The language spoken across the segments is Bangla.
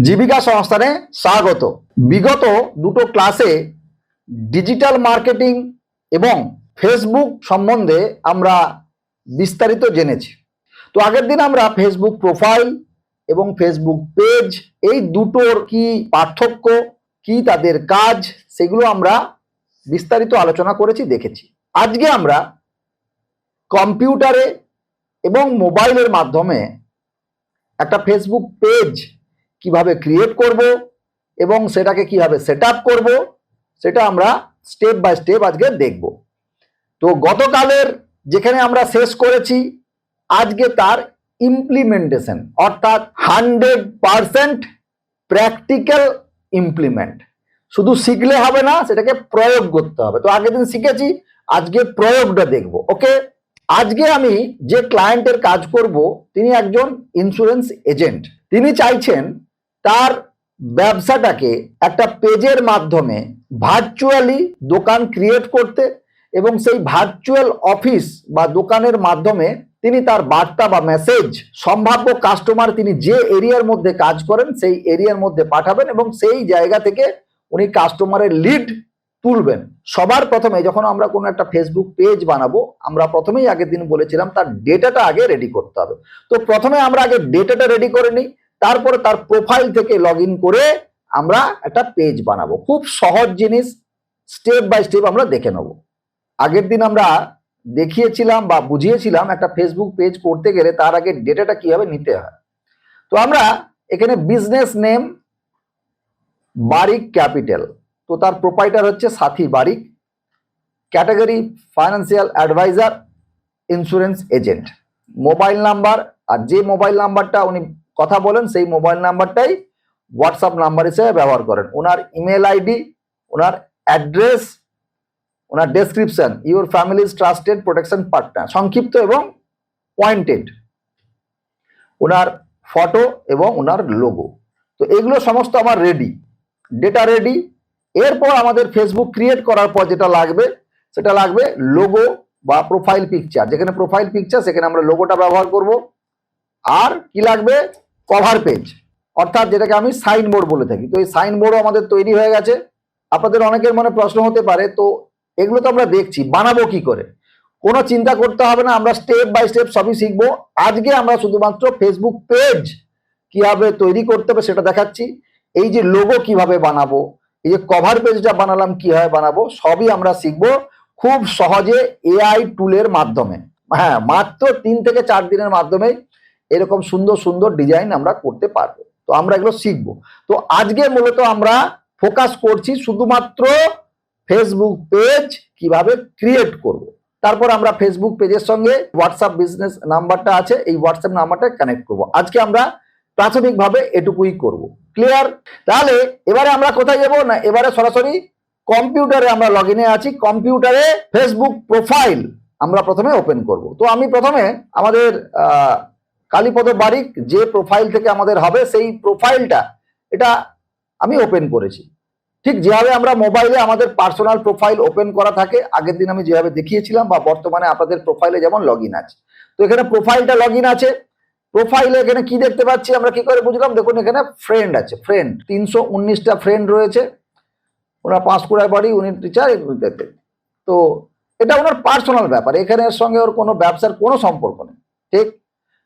জীবিকা সংস্থানে স্বাগত। বিগত দুটো ক্লাসে ডিজিটাল মার্কেটিং এবং ফেসবুক সম্বন্ধে আমরা বিস্তারিত জেনেছি। তো আগের দিন আমরা ফেসবুক প্রোফাইল এবং ফেসবুক পেজ এই দুটোর কি পার্থক্য, কি তাদের কাজ, সেগুলো আমরা বিস্তারিত আলোচনা করেছি, দেখেছি। আজকে আমরা কম্পিউটারে এবং মোবাইলের মাধ্যমে একটা ফেসবুক পেজ কিভাবে ক্রিয়েট করব এবং সেটাকে কিভাবে সেট আপ করবো সেটা আমরা স্টেপ বাই স্টেপ আজকে দেখব। তো গতকালের যেখানে আমরা শেষ করেছি, আজকে তার ইমপ্লিমেন্টেশন, অর্থাৎ 100% প্র্যাকটিক্যাল ইমপ্লিমেন্ট। শুধু শিখলে হবে না, সেটাকে প্রয়োগ করতে হবে। তো আগের দিন শিখেছি, আজকে প্রয়োগটা দেখব। ওকে, আজকে আমি যে ক্লায়েন্টের কাজ করব তিনি একজন ইন্স্যুরেন্স এজেন্ট। তিনি চাইছেন তার ব্যবসাটাকে একটা পেজের মাধ্যমে ভার্চুয়ালি দোকান ক্রিয়েট করতে এবং সেই ভার্চুয়াল অফিস বা দোকানের মাধ্যমে তিনি তার বার্তা বা মেসেজ সম্ভাব্য কাস্টমার তিনি যে এরিয়ার মধ্যে কাজ করেন সেই এরিয়ার মধ্যে পাঠাবেন এবং সেই জায়গা থেকে উনি কাস্টমারের লিড তুলবেন। সবার প্রথমে যখন আমরা কোনো একটা ফেসবুক পেজ বানাবো, আমরা প্রথমেই আগের দিন বলেছিলাম তার ডেটাটা আগে রেডি করতে হবে। তো প্রথমে আমরা আগে ডেটাটা রেডি করে নিই, তারপরে তার প্রোফাইল থেকে লগ ইন করে আমরা একটা পেজ বানাবো। খুব সহজ জিনিস, স্টেপ বাই স্টেপ আমরা দেখে নেব। আগের দিন আমরা দেখিয়েছিলাম বা বুঝিয়েছিলাম একটা ফেসবুক পেজ করতে গেলে তার আগে ডেটাটা কিভাবে নিতে হয়। তো আমরা এখানে বিজনেস নেম বারিক ক্যাপিটাল, তো তার প্রোপাইটার হচ্ছে Sathi Barik, category financial advisor, insurance agent, mobile number, আর যে মোবাইল নাম্বারটা উনি কথা বলেন সেই মোবাইল নাম্বারটাই হোয়াটসঅ্যাপ নাম্বার হিসেবে ব্যবহার করেন। ওনার ইমেল আইডি, ওনার অ্যাড্রেস, ওনার description, your family's trusted protection partner, সংক্ষিপ্ত এবং পয়েন্টেড, ওনার ফটো এবং ওনার লোগো। তো এগুলো সমস্ত আমার রেডি, ডেটা রেডি। এরপর আমাদের ফেসবুক ক্রিয়েট করার পর যেটা লাগবে সেটা লাগবে লোগো বা প্রোফাইল পিকচার। যেখানে প্রোফাইল পিকচার সেখানে আমরা লোগোটা ব্যবহার করব। আর কি লাগবে, কভার পেজ, অর্থাৎ যেটাকে আমি সাইনবোর্ড বলে থাকি। তো এই সাইনবোর্ডও আমাদের তৈরি হয়ে গেছে। আপনাদের অনেকের মনে প্রশ্ন হতে পারে, তো এগুলো তো আমরা দেখছি, বানাবো কি করে? কোনো চিন্তা করতে হবে না, আমরা স্টেপ বাই স্টেপ সবই শিখবো। আজকে আমরা শুধুমাত্র ফেসবুক পেজ কিভাবে তৈরি করতে হবে সেটা দেখাচ্ছি। এই যে লোগো কিভাবে বানাবো, এই যে কভার পেজটা বানালাম কিভাবে বানাবো, সবই আমরা শিখবো খুব সহজে এআই টুলের মাধ্যমে। হ্যাঁ, মাত্র 3 থেকে 4 দিনের মাধ্যমে এরকম সুন্দর সুন্দর ডিজাইন আমরা করতে পারবো। তো আমরা এগুলো শিখবো। তো আজকে মূলত আমরা ফোকাস করছি শুধুমাত্র ফেসবুক পেজ কিভাবে ক্রিয়েট করব। তারপর আমরা ফেসবুক পেজের সঙ্গে হোয়াটসঅ্যাপ বিজনেস নাম্বারটা আছে, এই হোয়াটসঅ্যাপ নাম্বারটা কানেক্ট করব। আজকে আমরা প্রাথমিকভাবে এটুকুই করব। ক্লিয়ার? তাহলে এবারে আমরা কোথায় যাব না, এবারে সরাসরি কম্পিউটারে আমরা লগ ইনে আছি। কম্পিউটারে ফেসবুক প্রোফাইল আমরা প্রথমে ওপেন করব। তো আমি প্রথমে আমাদের কালীপদ বারিক যে প্রোফাইল থেকে আমাদের হবে সেই প্রোফাইলটা এটা আমি ওপেন করেছি। ঠিক যেভাবে আমরা মোবাইলে আমাদের পার্সোনাল প্রোফাইল ওপেন করা থাকে, আগের দিন আমি যেভাবে দেখিয়েছিলাম, বা বর্তমানে আপনাদের প্রোফাইলে যেমন লগ ইন আছে। তো এখানে প্রোফাইলটা লগ ইন আছে। প্রোফাইলে এখানে কি দেখতে পাচ্ছি আমরা, কি করে বুঝলাম? দেখুন এখানে ফ্রেন্ড আছে, ফ্রেন্ড 319টা ফ্রেন্ড রয়েছে। ওনার পাঁশকুড়ায় বাড়ি, উনি টিচার। তো এটা ওনার পার্সোনাল ব্যাপার, এখানে এর সঙ্গে ওর কোনো ব্যবসার কোনো সম্পর্ক নেই। ঠিক,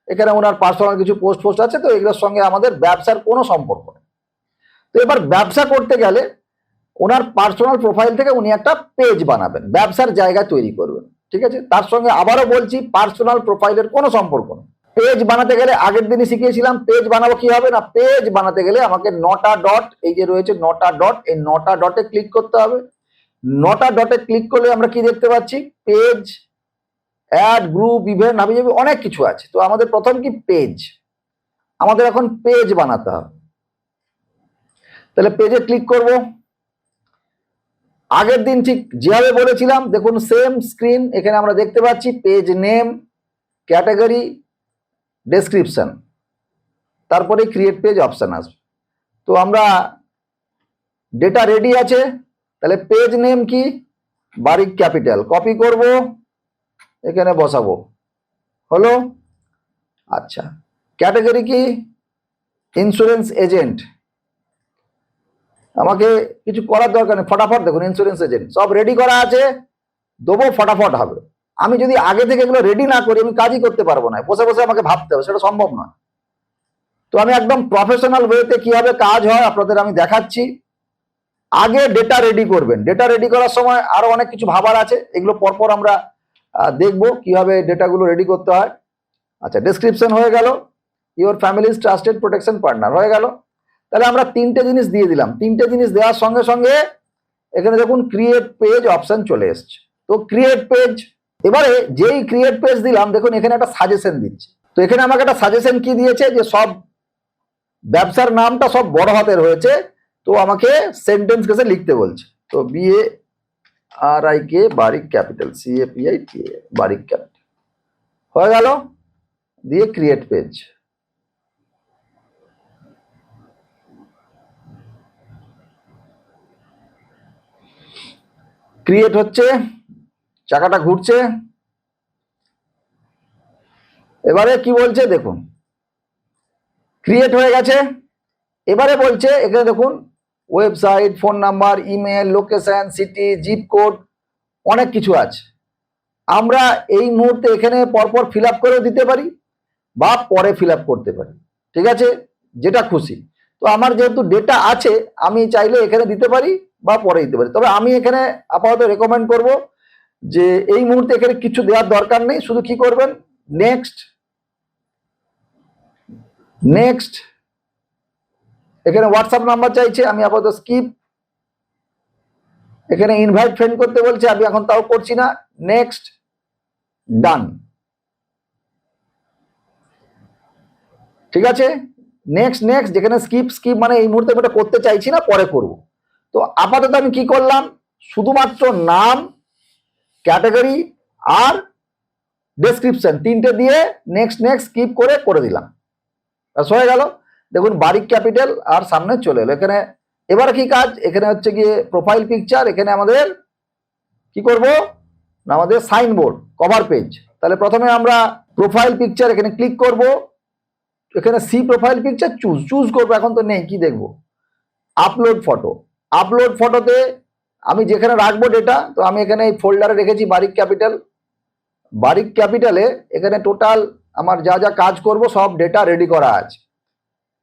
এখানে ওনার পার্সোনাল কিছু পোস্ট আছে, তো এগুলোর সঙ্গে আমাদের ব্যবসার কোনো সম্পর্ক নেই। তো এবার ব্যবসা করতে গেলে ওনার পার্সোনাল প্রোফাইল থেকে উনি একটা পেজ বানাবেন, ব্যবসার জায়গা তৈরি করবেন। ঠিক আছে, তার সঙ্গে আবারও বলছি পার্সোনাল প্রোফাইলের কোনো সম্পর্ক নেই। পেজ বানাতে গেলে আগের দিনই শিখিয়েছিলাম পেজ বানাবো কি হবে না, পেজ বানাতে গেলে আমাকে 9টা ডট, এই যে রয়েছে 9টা ডট, এই 9টা ডটে ক্লিক করতে হবে। 9টা ডটে ক্লিক করলে আমরা কি দেখতে পাচ্ছি, পেজ, অ্যাড, গ্রুপ, ইভেন্ট, হাবিজাবি অনেক কিছু আছে। তো আমাদের প্রথম কি পেজ, আমাদের এখন পেজ বানাতে হবে। তাহলে পেজে ক্লিক করব। আগের দিন ঠিক যেভাবে বলেছিলাম, দেখুন সেম স্ক্রিন, এখানে আমরা দেখতে পাচ্ছি পেজ নেম, ক্যাটাগরি, ডেসক্রিপশন, তারপরে ক্রিয়েট পেজ অপশন আসবে। তো আমরা ডেটা রেডি আছে, তাহলে পেজ নেম কি, বারিক ক্যাপিটাল, কপি করব, এখানে বসাবো, হলো। আচ্ছা, ক্যাটাগরি কি, ইন্স্যুরেন্স এজেন্ট, আমাকে কিছু করার দরকার নেই, ফটাফট দেখুন ইন্স্যুরেন্স এজেন্ট সব রেডি করা আছে, দেবো, ফটাফট হবে। আমি যদি আগে থেকে এগুলো রেডি না করি আমি কাজই করতে পারবো না, বসে বসে আমাকে ভাবতে হবে, সেটা সম্ভব নয়। তো আমি একদম প্রফেশনাল ওয়েতে কিভাবে কাজ হয় আপনাদের আমি দেখাচ্ছি। আগে ডেটা রেডি করবেন, ডেটা রেডি করার সময় আরো অনেক কিছু ভাবার আছে, এগুলো পরপর আমরা দেখবো কিভাবে ডেটাগুলো রেডি করতে হয়। আচ্ছা, ডেসক্রিপশন হয়ে গেল, your families trusted protection partner হয়ে গেল। তাহলে আমরা তিনটে জিনিস দিয়ে দিলাম, তিনটে জিনিস দেওয়ার সঙ্গে সঙ্গে এখানে দেখুন ক্রিয়েট পেজ অপশন চলে এসছে। তো ক্রিয়েট পেজ, এবারে যেই ক্রিয়েট পেজ দিলাম দেখুন এখানে একটা সাজেশন দিচ্ছে। তো এখানে আমাকে একটা সাজেশন কি দিয়েছে, যে সব ব্যবসার নামটা সব বড় হাতের হয়েছে, তো আমাকে সেন্টেন্স কেসে লিখতে বলছে। তো BARIK বারিক ক্যাপিটাল, CAPITA বারিক ক্যাপিটাল হয়ে গেল, দিয়ে ক্রিয়েট পেজ। ক্রিয়েট হচ্ছে, চাকাটা ঘুরছে। এবারে কি বলছে দেখুন, ক্রিয়েট হয়ে গেছে। এবারে বলছে এখানে দেখুন website, phone number, email, location, city, zip code, অনেক কিছু আছে। আমরা এই মুহূর্তে এখানে পরপর ফিল আপ করেও দিতে পারি বা পরে ফিল আপ করতে পারি, ঠিক আছে, যেটা খুশি। তো আমার যেহেতু ডেটা আছে আমি চাইলে এখানে দিতে পারি বা পরে দিতে পারি, তবে আমি এখানে আপাতত রেকমেন্ড করব যে এই মুহূর্তে এখানে কিছু দেওয়ার দরকার নেই, শুধু কি করবেন, নেক্সট নেক্সট, এখানে হোয়াটসঅ্যাপ নাম্বার চাইছে, আমি আপাতত স্কিপ। এখানে ইনভাইট ফ্রেন্ড করতে বলছে, আমি এখন তাও করছি না, নেক্সট, ডান। ঠিক আছে, নেক্সট নেক্সট, যেখানে স্কিপ স্কিপ মানে এই মুহূর্তে আমি এটা করতে চাইছি না, পরে করব। তো আপাতত আমি কি করলাম, শুধুমাত্র নাম, ক্যাটাগরি আর ডেসক্রিপশন তিনটে দিয়ে নেক্সট নেক্সট স্কিপ করে দিলাম, হয়ে গেল। দেখুন বারিক ক্যাপিটাল আর সামনে চলে এলো। এখানে এবারে কি কাজ, এখানে হচ্ছে গিয়ে প্রোফাইল পিকচার, এখানে আমাদের কি করব না, আমাদের সাইনবোর্ড কভার পেজ। তাহলে প্রথমে আমরা প্রোফাইল পিকচার এখানে ক্লিক করব, এখানে সি প্রোফাইল পিকচার চুজ করবো, এখন তো নেই, কি দেখবো, আপলোড ফটো। আপলোড ফটোতে আমি যেখানে রাখবো ডেটা, তো আমি এখানে এই ফোল্ডারে রেখেছি বারিক ক্যাপিটাল। বারিক ক্যাপিটালে এখানে টোটাল আমার যা যা কাজ করব সব ডেটা রেডি করা আছে,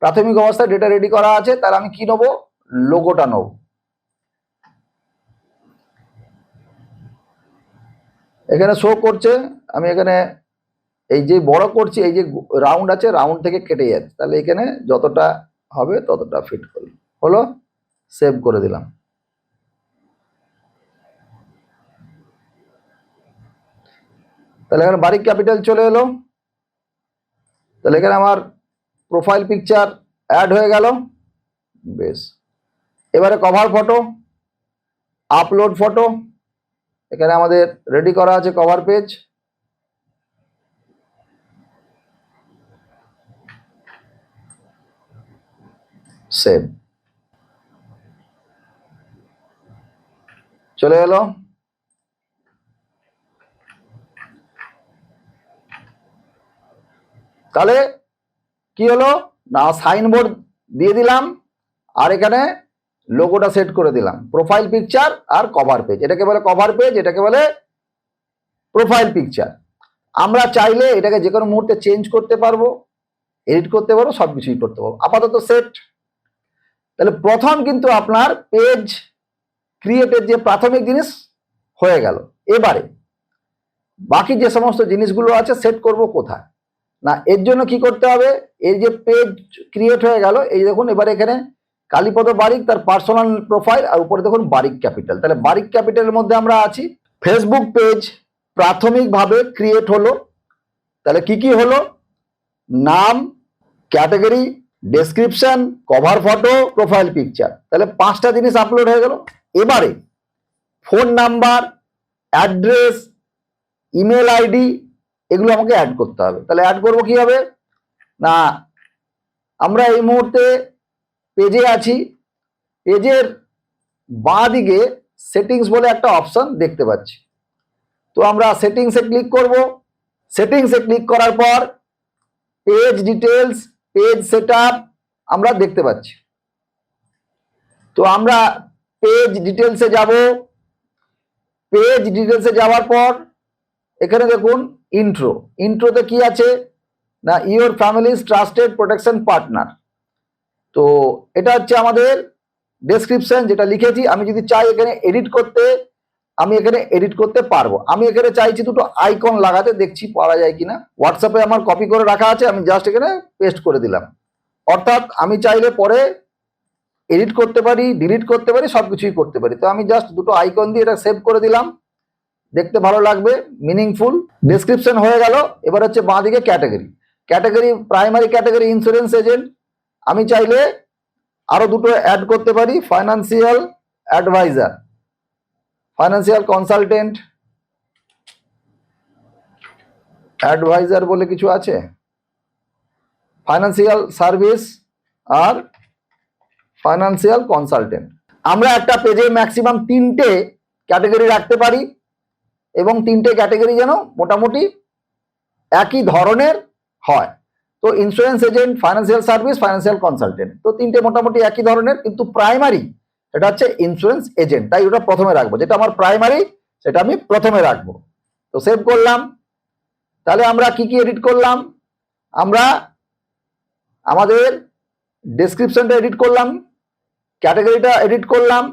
প্রাথমিক অবস্থায় ডেটা রেডি করা আছে। তাহলে আমি কি নেবো, লোগোটা নেব। এখানে শো করছে, আমি এখানে এই যে বড় করছি, এই যে রাউন্ড আছে, রাউন্ড থেকে কেটে যাচ্ছে, তাহলে এখানে যতটা হবে ততটা ফিট করলাম, হলো, সেভ করে দিলাম। তাহলে এখানে বারিক ক্যাপিটাল চলে এলো। তাহলে এখানে আমার প্রোফাইল পিকচার অ্যাড হয়ে গেল, বেশ। এবারে কভার ফটো, আপলোড ফটো, এখানে আমাদের রেডি করা আছে কভার পেজ, সেভ, চলে এলো। তাহলে কি হলো না, সাইনবোর্ড দিয়ে দিলাম আর এখানে লোগোটা সেট করে দিলাম, প্রোফাইল পিকচার আর কভার পেজ। এটাকে বলে কভার পেজ, এটাকে বলে প্রোফাইল পিকচার। আমরা চাইলে এটাকে যে কোনো মুহূর্তে চেঞ্জ করতে পারবো, এডিট করতে পারবো, সবকিছুই করতে পারবো। আপাতত সেট। তাহলে প্রথম কিন্তু আপনার পেজ ক্রিয়েটের যে প্রাথমিক জিনিস হয়ে গেল। এবারে বাকি যে সমস্ত জিনিসগুলো আছে সেট করব কোথায় না, এর জন্য কি করতে হবে, এই যে পেজ ক্রিয়েট হয়ে গেল, এই দেখুন এবারে এখানে কালীপদ বারিক তার পার্সোনাল প্রোফাইল, আর উপরে দেখুন বারিক ক্যাপিটাল। তাহলে বারিক ক্যাপিটালের মধ্যে আমরা আছি। ফেসবুক পেজ প্রাথমিকভাবে ক্রিয়েট হলো। তাহলে কি কি হলো, নাম, category, description, cover photo, profile picture. তাহলে 5টা জিনিস আপলোড হয়ে গেল। এবারে phone number, address, email ID, এগুলো আমাকে অ্যাড করতে হবে। তাহলে অ্যাড করবো কিভাবে না, আমরা এই মুহূর্তে পেজে আছি, পেজের বাঁ দিকে সেটিংস বলে একটা অপশন দেখতে পাচ্ছি। তো আমরা সেটিংসে ক্লিক করব। সেটিংসে ক্লিক করার পর পেজ ডিটেলস, পেজ সেটআপ আমরা দেখতে পাচ্ছি। তো আমরা পেজ ডিটেলসে যাব। পেজ ডিটেলসে যাওয়ার পর এখানে দেখুন ইন্ট্রোতে কি আছে না, your families trusted protection partner. তো এটা হচ্ছে আমাদের ডেসক্রিপশন যেটা লিখেছি। আমি যদি চাই এখানে এডিট করতে, আমি এখানে এডিট করতে পারবো। আমি এখানে চাইছি দুটো আইকন লাগাতে, দেখছি পারা যায় কিনা। হোয়াটসঅ্যাপে আমার কপি করে রাখা আছে, আমি জাস্ট এখানে পেস্ট করে দিলাম। অর্থাৎ আমি চাইলে পরে এডিট করতে পারি, ডিলিট করতে পারি, সবকিছুই করতে পারি। তো আমি জাস্ট দুটো আইকন দিয়ে এটা সেভ করে দিলাম, দেখতে ভালো লাগবে, মিনিংফুল। ডেসক্রিপশন হয়ে গেল। এবার হচ্ছে বাঁদিকে category primary category insurance agent. আমি চাইলে আরো দুটো অ্যাড করতে পারি, financial adviser, financial consultant, adviser বলে কিছু আছে, ফাইন্যান্সিয়াল সার্ভিস আর ফাইন্যান্সিয়াল কনসালটেন্ট। আমরা একটা পেজে ম্যাক্সিমাম 3টে ক্যাটাগরি রাখতে পারি এবং 3টে ক্যাটাগরি যেন মোটামুটি একই ধরনের হয়। তো insurance agent, financial service, financial consultant, তো 3টে মোটামুটি একই ধরনের, কিন্তু প্রাইমারি সেটা হচ্ছে ইন্স্যুরেন্স এজেন্ট, তাই ওটা প্রথমে রাখবো। যেটা আমার প্রাইমারি সেটা আমি প্রথমে রাখবো। তো সেভ করলাম। তাহলে আমরা কি কি এডিট করলাম? আমরা আমাদের ডেসক্রিপশনটা এডিট করলাম, ক্যাটাগরিটা এডিট করলাম।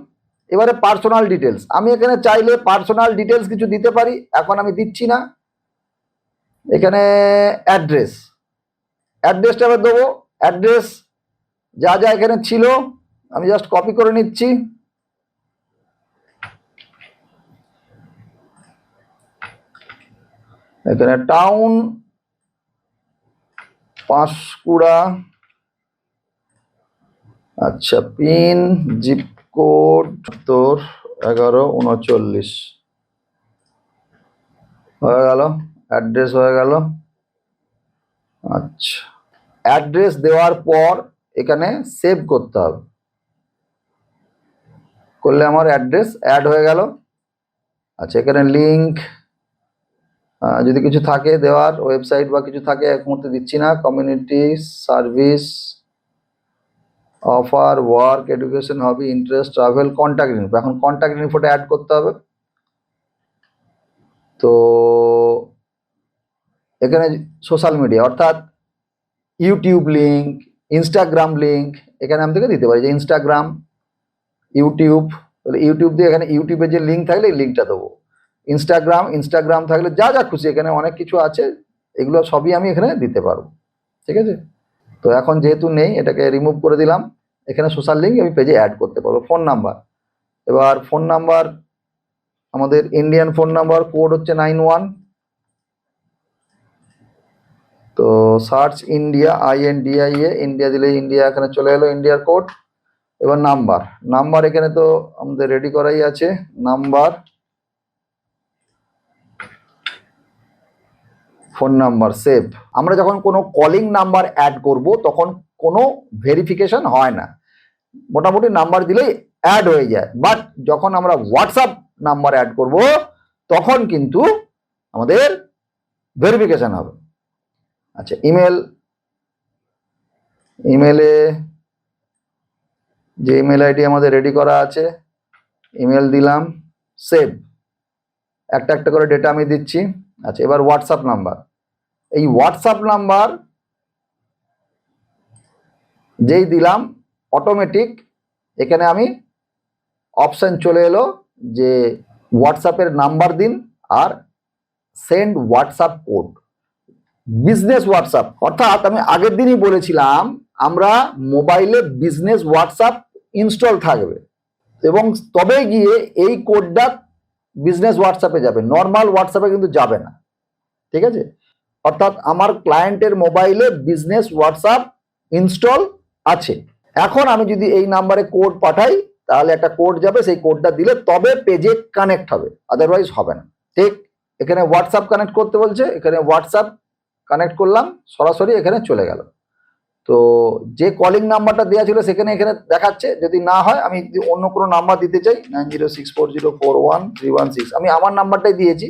এবারে পার্সোনাল ডিটেলস, আমি এখানে চাইলে পার্সোনাল ডিটেলস কিছু দিতে পারি, এখন আমি দিচ্ছি না। এখানে অ্যাড্রেসটা এবার দেবো। অ্যাড্রেস যা যা এখানে ছিল আমি জাস্ট কপি করে নিচ্ছি। এখানে টাউন পাঁশকুড়া, আচ্ছা, পিন জিপ কোড 1139 হয়ে গেল। অ্যাড্রেস হয়ে গেল। আচ্ছা, অ্যাড্রেস দেওয়ার পর এখানে সেভ করতে হবে, করলে আমার অ্যাড্রেস অ্যাড হয়ে গেল। আচ্ছা, এখানে লিংক যদি কিছু থাকে দেওয়ার, ওয়েবসাইট বা কিছু থাকে, এক মুহূর্তে দিচ্ছি না। Community service, offer, work, education, hobby, interest, travel, contact info. এখন কন্ট্যাক্ট ইনফোটা অ্যাড করতে হবে। তো এখানে সোশ্যাল মিডিয়া অর্থাৎ ইউটিউব লিঙ্ক, ইনস্টাগ্রাম লিঙ্ক এখানে আমি থেকে দিতে পারি, যে ইনস্টাগ্রাম, ইউটিউব। তাহলে ইউটিউব দিয়ে এখানে ইউটিউবের যে লিঙ্ক থাকলে এই লিঙ্কটা দেবো। ইনস্টাগ্রাম থাকলে যা যা খুশি, এখানে অনেক কিছু আছে, এগুলো সবই আমি এখানে দিতে পারবো। ঠিক আছে, তো এখন যেহেতু নেই এটাকে রিমুভ করে দিলাম। এখানে সোশ্যাল লিঙ্ক আমি পেজে অ্যাড করতে পারবো। ফোন নাম্বার, এবার ফোন নাম্বার আমাদের ইন্ডিয়ান ফোন নাম্বার, কোড হচ্ছে 91। তো সার্চ ইন্ডিয়া, INDIA, ইন্ডিয়া দিলে ইন্ডিয়া এখানে চলে এলো, ইন্ডিয়ার কোড। এবার নাম্বার এখানে তো আমাদের রেডি করাই আছে। Number, phone number, save. আমরা যখন কোনো কলিং নাম্বার অ্যাড করব তখন কোনো ভেরিফিকেশন হয় না, মোটামুটি নাম্বার দিলেই অ্যাড হয়ে যায়। বাট যখন আমরা হোয়াটসঅ্যাপ নাম্বার অ্যাড করব তখন কিন্তু আমাদের ভেরিফিকেশন হবে। আচ্ছা, ইমেলে যে ইমেল আইডি আমাদের রেডি করা আছে, ইমেল দিলাম, সেভ। একটা একটা করে ডেটা আমি দিচ্ছি। আচ্ছা, এবার হোয়াটসঅ্যাপ নাম্বার। এই হোয়াটসঅ্যাপ নাম্বার যেই দিলাম অটোমেটিক এখানে আমি অপশন চলে এলো যে হোয়াটসঅ্যাপের নাম্বার দিন আর send WhatsApp code, business WhatsApp. অর্থাৎ আমি আগের দিনই বলেছিলাম আমরা মোবাইলে বিজনেস হোয়াটসঅ্যাপ ইনস্টল থাকবে এবং তবে গিয়ে এই কোডটা বিজনেস হোয়াটসঅ্যাপে যাবে, নর্মাল হোয়াটসঅ্যাপে কিন্তু যাবে না। ঠিক আছে, অর্থাৎ আমার ক্লায়েন্টের মোবাইলে বিজনেস হোয়াটসঅ্যাপ ইনস্টল আছে। এখন আমি যদি এই নাম্বারে কোড পাঠাই তাহলে একটা কোড যাবে, সেই কোডটা দিলে তবে পেজে কানেক্ট হবে, আদারওয়াইজ হবে না। ঠিক, এখানে হোয়াটসঅ্যাপ কানেক্ট করতে বলছে, এখানে হোয়াটসঅ্যাপ কানেক্ট করলাম, সরাসরি এখানে চলে গেল। তো যে কলিং নাম্বারটা দেওয়া ছিল সেখানে এখানে দেখাচ্ছে। যদি না হয়, আমি যদি অন্য কোনো নাম্বার দিতে চাই, 9064041316, আমি আমার নাম্বারটাই দিয়েছি,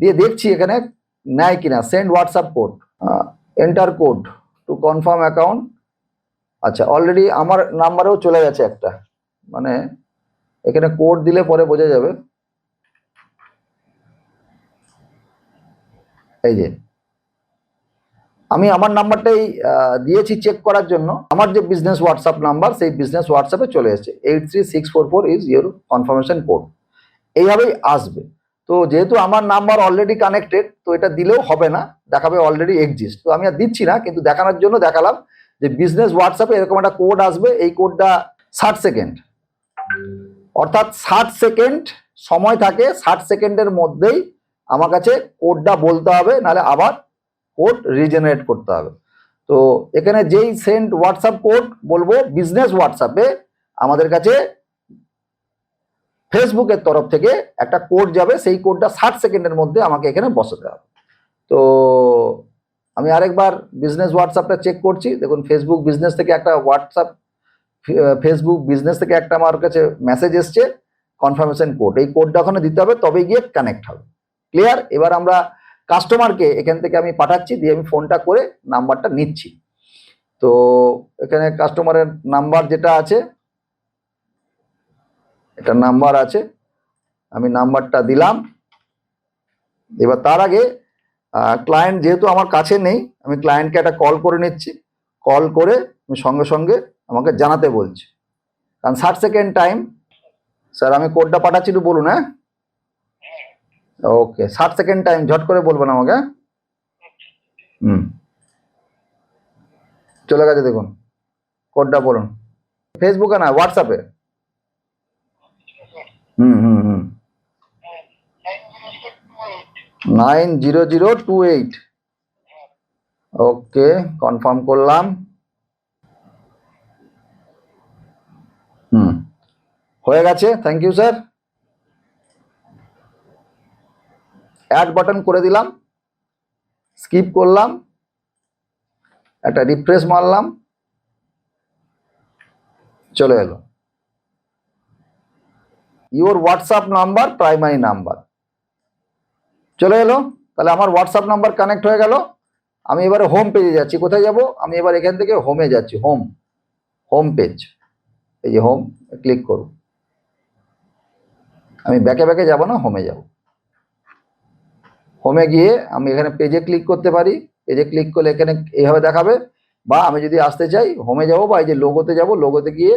দিয়ে দেখছি এখানে নেয় কিনা। Send WhatsApp code, enter code to confirm account. আচ্ছা, অলরেডি আমার নাম্বারেও চলে গেছে একটা। মানে এখানে কোড দিলে পরে বোঝা যাবে। এই যে আমি আমার নাম্বারটাই দিয়েছি চেক করার জন্য, আমার যে বিজনেস হোয়াটসঅ্যাপ নাম্বার সেই বিজনেস হোয়াটসঅ্যাপে চলে এসেছে 83644 ইজ ইউর কনফার্মেশন কোড, এইভাবেই আসবে। তো যেহেতু আমার নাম্বার অলরেডি কানেক্টেড, তো এটা দিলেও হবে না, দেখাবে অলরেডি এক্সিস্ট। তো আমি আর দিচ্ছি না, কিন্তু দেখানোর জন্য দেখালাম যে বিজনেস হোয়াটসঅ্যাপে এরকম একটা কোড আসবে। এই কোডটা 60 সেকেন্ড, অর্থাৎ 60 সেকেন্ড সময় থাকে, 60 সেকেন্ডের মধ্যেই আমার কাছে কোডটা বলতে হবে, নাহলে আবার কোড রিজেনারেট করতে হবে। তো এখানে যেই সেন্ড হোয়াটসঅ্যাপ কোড বলবো বিজনেস হোয়াটসঅ্যাপে, আমাদের কাছে ফেসবুকের তরফ থেকে একটা কোড যাবে, সেই কোডটা 60 সেকেন্ডের মধ্যে আমাকে এখানে বসাতে হবে। তো আমি আরেকবার বিজনেস হোয়াটসঅ্যাপটা চেক করছি। দেখুন ফেসবুক বিজনেস থেকে একটা ফেসবুক বিজনেস থেকে একটা আমার কাছে মেসেজ এসছে কনফার্মেশন কোড। এই কোডটা ওখানে দিতে হবে, তবে গিয়ে কানেক্ট হবে। ক্লিয়ার? এবার আমরা কাস্টমারকে এখান থেকে আমি পাঠাচ্ছি, দিয়ে আমি ফোনটা করে নাম্বারটা নিচ্ছি। তো এখানে কাস্টমারের নাম্বার যেটা আছে, এটা নাম্বার আছে, আমি নাম্বারটা দিলাম। এবার তার আগে ক্লায়েন্ট যেহেতু আমার কাছে নেই, আমি ক্লায়েন্টকে একটা কল করে নিচ্ছি। কল করে আমি সঙ্গে সঙ্গে আমাকে জানাতে বলছি, কারণ 60 সেকেন্ড টাইম। স্যার আমি কোডটা পাঠাচ্ছি, একটু বলুন। হ্যাঁ, ওকে, 60 সেকেন্ড টাইম, ঝট করে বলবেন আমাকে। চলে গেছে, দেখুন কোডটা বলুন। ফেসবুকে না, হোয়াটসঅ্যাপে। 90028। ওকে, কনফার্ম করলাম। হয়ে গেছে, thank you sir. Add button করে দিলাম, স্কিপ করলাম, একটা রিফ্রেশ মারলাম, চলে এলো your WhatsApp number primary number, চলে এলো। তাহলে আমার হোয়াটসঅ্যাপ নাম্বার কানেক্ট হয়ে গেল। আমি এবারে হোম পেজে যাচ্ছি। কোথায় যাব? আমি এবার এখান থেকে হোমে যাচ্ছি। হোম পেজ, এই যে হোম, ক্লিক করব। আমি ব্যাকে ব্যাকে যাব না, হোমে যাব। হোমে গিয়ে আমি এখানে পেজে ক্লিক করতে পারি। পেজে ক্লিক করলে এখানে এইভাবে দেখাবে, বা আমি যদি আসতে চাই হোমে যাব, বা এই যে লোগোতে যাব, লোগোতে গিয়ে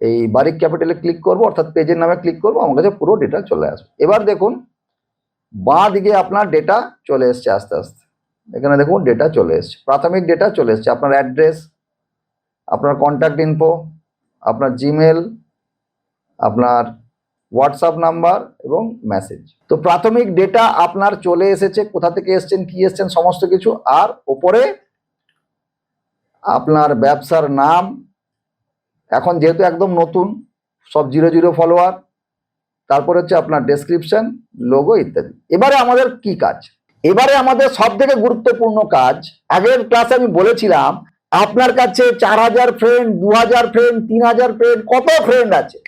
এই বারিক ক্যাপিটালে ক্লিক করব, অর্থাৎ পেজের নামে ক্লিক করব, আমার কাছে পুরো ডেটা চলে আসবে। এবার দেখুন বাঁ দিকে আপনার ডেটা চলে এসছে আস্তে আস্তে। এখানে দেখুন ডেটা চলে এসছে, প্রাথমিক ডেটা চলে এসছে। আপনার অ্যাড্রেস, আপনার কন্ট্যাক্ট ইনফো, আপনার জিমেল, আপনার হোয়াটসঅ্যাপ নাম্বার এবং মেসেজ। তো প্রাথমিক ডেটা আপনার চলে এসেছে, কোথা থেকে এসছেন, কি এসছেন, সমস্ত কিছু। আর ওপরে আপনার ব্যবসার নাম, এখন যেহেতু একদম নতুন, সব 00 ফলোয়ার, তারপর হচ্ছে আপনার ডেসক্রিপশন, লোগো ইত্যাদি। এবারে আমাদের কি কাজ? এবারে আমাদের সব থেকে গুরুত্বপূর্ণ কাজ, আগের ক্লাসে আমি বলেছিলাম আপনার কাছে 4000 ফ্রেন্ড, 2000 ফ্রেন্ড, 3000 ফ্রেন্ড, কত ফ্রেন্ড আছে,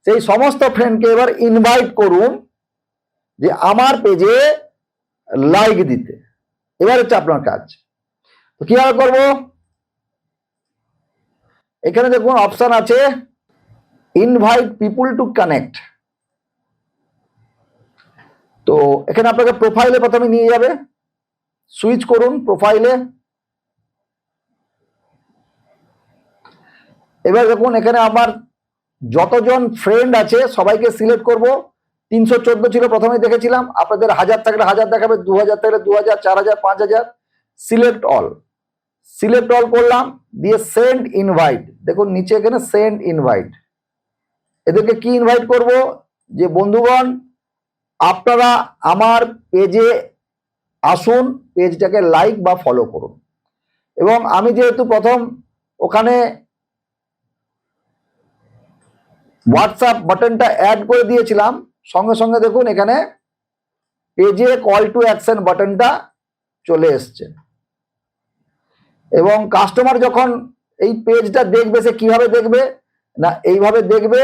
সেই সমস্ত ফ্রেন্ডকে এবার ইনভাইট করুন যে আমার পেজে লাইক দিতে। এবার হচ্ছে আপনার কাজ। তো কিভাবে করব? এখানে দেখুন অপশন আছে ইনভাইট পিপুল টু কানেক্ট। তো এখানে আপনাকে প্রোফাইলে প্রথমে নিয়ে যাবে, সুইচ করুন প্রোফাইলে। এবার দেখুন এখানে আমার যতজন ফ্রেন্ড আছে সবাইকে সিলেক্ট করব। 314 ছিল, প্রথমে দেখেছিলাম। আপনাদের 1000 থাকলে 1000 দেখাবে, 2000 থাকলে 2000, 4000, 5000। সিলেক্ট অল করলাম, দিয়ে সেন্ড ইনভাইট। দেখুন নিচে এখানে সেন্ড ইনভাইট। এদেরকে কি ইনভাইট করব? যে বন্ধুগণ আপনারা আমার পেজে আসুন, পেজটাকে লাইক বা ফলো করুন। এবং আমি যেহেতু প্রথম ওখানে হোয়াটসঅ্যাপ বাটনটা অ্যাড করে দিয়েছিলাম, সঙ্গে সঙ্গে দেখুন এখানে পেজে কল টু অ্যাকশন বাটনটা চলে এসছে। এবং কাস্টমার যখন এই পেজটা দেখবে, সে কিভাবে দেখবে না, এইভাবে দেখবে।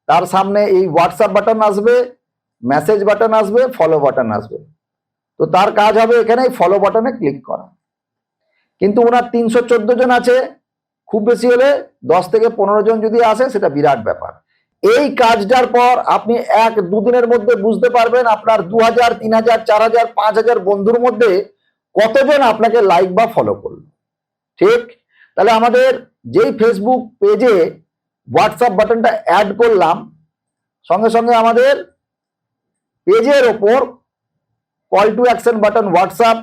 তার সামনে এই হোয়াটসঅ্যাপ বাটন আসবে, মেসেজ বাটন আসবে, ফলো বাটন আসবে। তো তার কাজ হবে এখানে ফলো বাটনে ক্লিক করা। কিন্তু ওনার 314 জন আছে, খুব বেশি হলে 10 থেকে 15 জন যদি আসে সেটা বিরাট ব্যাপার। এই কাজটার পর আপনি 1-2 দিনের মধ্যে বুঝতে পারবেন আপনার 2000, 3000, 4000, 5000 বন্ধুর মধ্যে কতজন আপনাকে লাইক বা ফলো করলো। ঠিক, তাহলে আমাদের যেই ফেসবুক পেজে হোয়াটসঅ্যাপ বাটনটা অ্যাড করলাম, সঙ্গে সঙ্গে আমাদের পেজের ওপর call to action button WhatsApp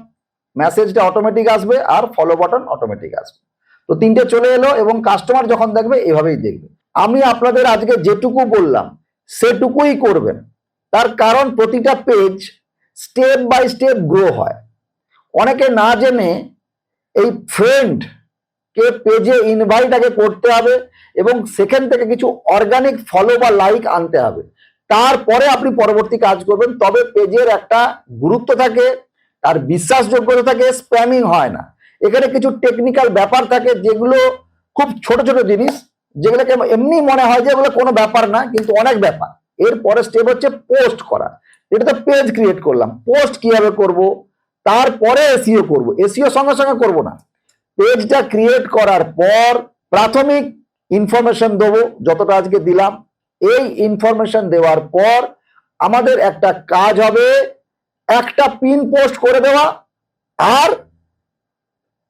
মেসেজটা অটোমেটিক আসবে আর ফলো বাটন অটোমেটিক আসবে। তো তিনটে চলে এলো এবং কাস্টমার যখন দেখবে এভাবেই দেখবে। আমি আপনাদের আজকে যেটুকু বললাম সেটুকুই করবেন, তার কারণ প্রতিটা page step by step grow হয়। অনেকে না জেনে এই ফ্রেন্ড কে পেজে ইনভাইট আগে করতে হবে এবং সেখান থেকে কিছু অর্গানিক ফলো বা লাইক আনতে হবে, তারপরে আপনি পরবর্তী কাজ করবেন। তবে পেজের একটা গুরুত্ব থাকে, তার বিশ্বাসযোগ্যতা থাকে, স্প্যামিং হয় না। এখানে কিছু টেকনিক্যাল ব্যাপার থাকে যেগুলো খুব ছোট ছোট জিনিস, যেগুলোকে এমনি মনে হয় যে এগুলো কোনো ব্যাপার না, কিন্তু অনেক ব্যাপার। এর পরের স্টেপ হচ্ছে পোস্ট করা। এটা তো পেজ ক্রিয়েট করলাম, পোস্ট কিভাবে করব, তারপরে এসইও করব। এসইও সঙ্গে সঙ্গে করব না। পেজটা ক্রিয়েট করার পর প্রাথমিক ইনফরমেশন দেবো যতটা আজকে দিলাম। এই ইনফরমেশন দেওয়ার পর আমাদের একটা কাজ হবে, একটা পিন পোস্ট করে দেওয়া আর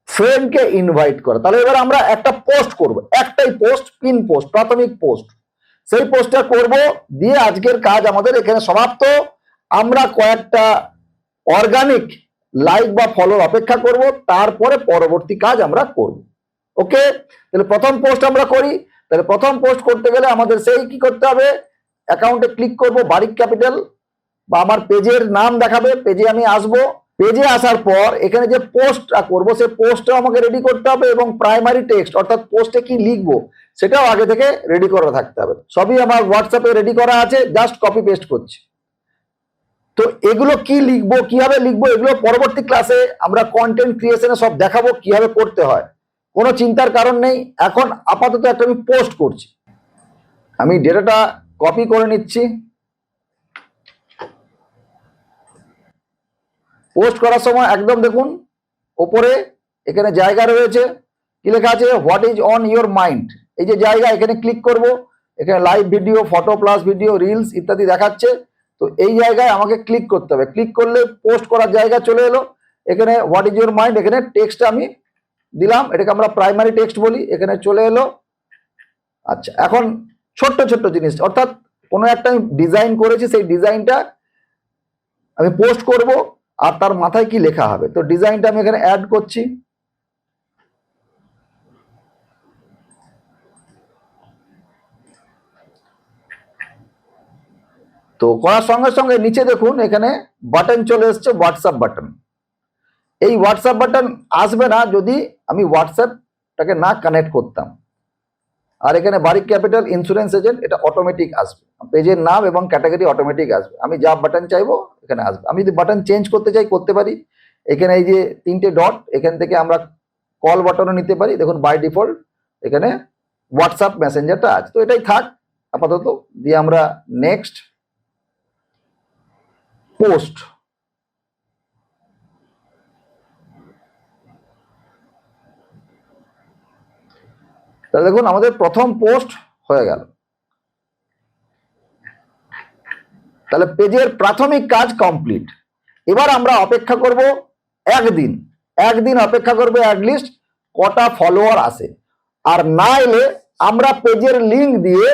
ফ্রেন্ডকে ইনভাইট করা। তাহলে এবার আমরা একটা পোস্ট করব, একটাই পোস্ট, পিন পোস্ট, প্রাথমিক পোস্ট। সেই পোস্টটা করব, দিয়ে আজকের কাজ আমাদের এখানে সমাপ্ত। আমরা কয়েকটা অর্গানিক লাইক বা ফলোর অপেক্ষা করব, তারপরে পরবর্তী কাজ আমরা করব। ওকে, তাহলে প্রথম পোস্ট আমরা করি। তাহলে প্রথম পোস্ট করতে গেলে আমাদের সেই কি করতে হবে, অ্যাকাউন্টে ক্লিক করব, বারিক ক্যাপিটাল বা আমার পেজের নাম দেখাবে, পেজে আমি আসব। পেজে আসার পর এখানে যে পোস্টটা করব সেই পোস্টটা আমাকে রেডি করতে হবে এবং প্রাইমারি টেক্সট অর্থাৎ পোস্টে কি লিখবো সেটাও আগে থেকে রেডি করা থাকতে হবে। সবই আমার হোয়াটসঅ্যাপে রেডি করা আছে, জাস্ট কপি পেস্ট করছি। তো এগুলো কি লিখবো, কিভাবে লিখবো, এগুলো পরবর্তী ক্লাসে আমরা কন্টেন্ট ক্রিয়েশনে সব দেখাবো কিভাবে করতে হয়, কোনো চিন্তার কারণ নেই। এখন আপাতত একটা আমি পোস্ট করছি, আমি ডেটাটা কপি করে নিচ্ছি। পোস্ট করার সময় একদম দেখুন ওপরে এখানে জায়গা রয়েছে, কি লেখা আছে, what is on your mind. এই যে জায়গা, এখানে ক্লিক করব, এখানে live video, photo plus video, reels ইত্যাদি দেখাচ্ছে। তো এই জায়গায় আমাকে ক্লিক করতে হবে। ক্লিক করলে পোস্ট করার জায়গা চলে এলো। এখানে হোয়াট ইজ ইউর মাইন্ড, এখানে টেক্সট আমি দিলাম, এটাকে আমরা প্রাইমারি টেক্সট বলি, এখানে চলে এলো। আচ্ছা, এখন ছোট্ট ছোট্ট জিনিস, অর্থাৎ কোনো একটা আমি ডিজাইন করেছি, সেই ডিজাইনটা আমি পোস্ট করব আর তার মাথায় কি লেখা হবে। তো ডিজাইনটা আমি এখানে অ্যাড করছি। তো করার সঙ্গে সঙ্গে নিচে দেখুন এখানে বাটন চলে এসছে, হোয়াটসঅ্যাপ বাটন। এই হোয়াটসঅ্যাপ বাটন আসবে না যদি আমি হোয়াটসঅ্যাপটাকে না কানেক্ট করতাম। আর এখানে বারিক ক্যাপিটাল ইন্স্যুরেন্স এজেন্ট, এটা অটোমেটিক আসবে, পেজের নাম এবং ক্যাটাগরি অটোমেটিক আসবে। আমি যা বাটন চাইবো এখানে আসবে। আমি যদি বাটন চেঞ্জ করতে চাই করতে পারি। এখানে এই যে 3টে ডট, এখান থেকে আমরা কল বাটনও নিতে পারি। দেখুন বাই ডিফল্ট এখানে হোয়াটসঅ্যাপ মেসেঞ্জারটা আছে। তো এটাই থাক আপাতত, দিয়ে আমরা নেক্সট পোস্ট। তাহলে দেখুন আমাদের প্রথম পোস্ট হয়ে গেল। তাহলে পেজের প্রাথমিক কাজ কমপ্লিট। এবার আমরা অপেক্ষা করব একদিন অপেক্ষা করবে অ্যাটলিস্ট কটা ফলোয়ার আসে। আর না এলে আমরা পেজের লিঙ্ক দিয়ে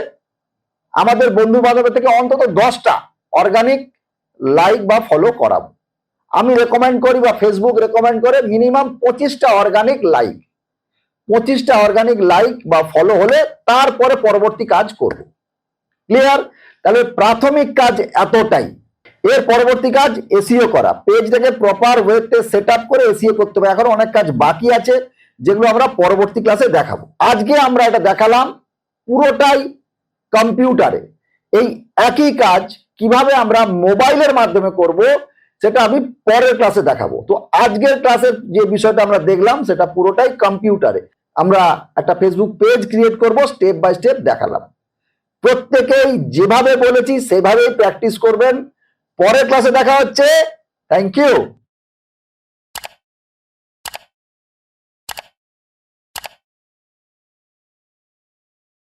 আমাদের বন্ধু বান্ধবের থেকে অন্তত 10টা অর্গানিক লাইক বা ফলো করাবো। আমি রেকমেন্ড করি বা ফেসবুক রেকমেন্ড করে মিনিমাম 25টা অর্গানিক লাইক, 25টা অর্গানিক লাইক বা ফলো হলে তারপরে পরবর্তী কাজ করব। ক্লিয়ার? তাহলে প্রাথমিক কাজ এতটাই। এর পরবর্তী কাজ এসইও করা, পেজটাকে প্রপার ওয়েতে সেট আপ করে এসইও করতে হবে। এখন অনেক কাজ বাকি আছে যেগুলো আমরা পরবর্তী ক্লাসে দেখাবো। আজকে আমরা এটা দেখালাম পুরোটাই কম্পিউটারে। এই একই কাজ কিভাবে আমরা মোবাইলের মাধ্যমে করব সেটা আমি পরের ক্লাসে দেখাবো। তো আজকের ক্লাসের যে বিষয়টা আমরা দেখলাম সেটা পুরোটাই কম্পিউটারে। আমরা একটা ফেসবুক পেজ ক্রিয়েট করব, স্টেপ বাই স্টেপ দেখালাম। প্রত্যেকেই যেভাবে বলেছি সেভাবেই প্র্যাকটিস করবেন। পরের ক্লাসে দেখা হচ্ছে। Thank you.